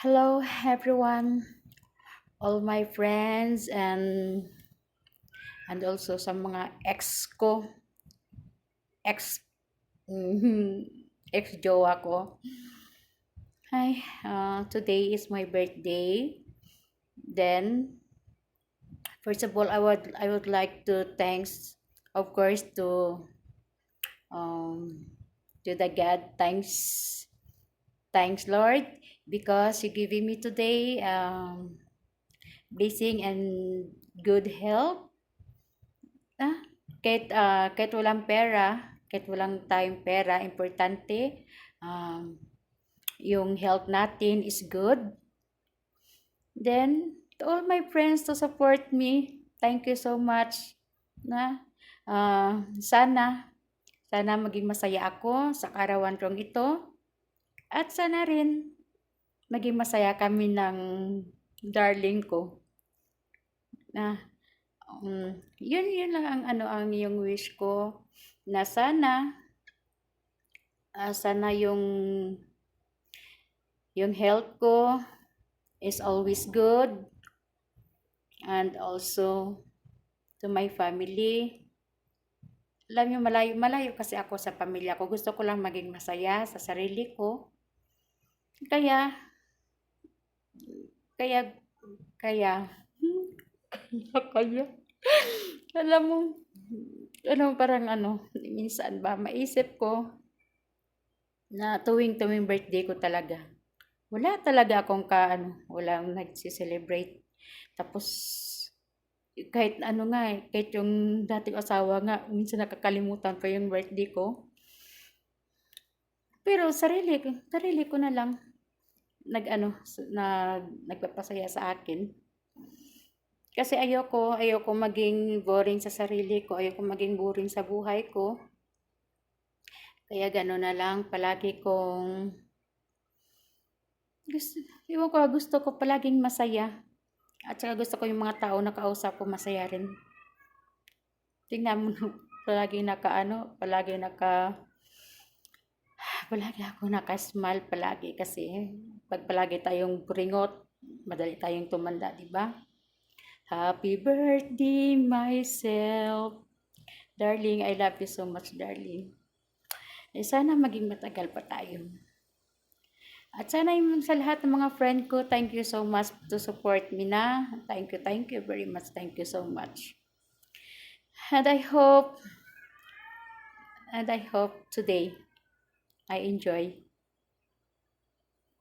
Hello everyone, all my friends and also sa mga ex ko, ex ex jowa ko. Hi, today is my birthday. Then first of all, I would like to thanks, of course, um to the God. Thanks Lord, because you giving me today blessing and good health. Kahit walang pera, kahit walang tayong pera, importante, um, yung health natin is good. Then, to all my friends to support me, thank you so much. Na, sana maging masaya ako sa karawan kong ito. At sana rin, maging masaya kami ng darling ko. Na, yun lang ang yung wish ko, na sana yung health ko is always good, and also to my family. Alam niyo, malayo kasi ako sa pamilya ko. Gusto ko lang maging masaya sa sarili ko. Kaya kaya kaya kaya alam mo, parang minsan ba maisip ko na tuwing birthday ko talaga, wala talaga akong walang nagse-celebrate. Tapos kahit kahit yung dating asawa nga, minsan nakakalimutan pa yung birthday ko. Pero sarili ko na lang nagpapasaya sa akin. Kasi ayoko maging boring sa sarili ko, ayoko maging boring sa buhay ko. Kaya gano'n na lang, palagi kong gusto ko palaging masaya. At saka gusto ko yung mga tao na kausap ko masaya rin. Tingnan mo, palagi ako naka-smile palagi, kasi pag palagi tayong buringot, madali tayong tumanda, di ba? Happy birthday, myself. Darling, I love you so much, darling. Sana maging matagal pa tayo. At sana yung sa lahat ng mga friend ko, thank you so much to support me na. Thank you very much. Thank you so much. And I hope today I enjoy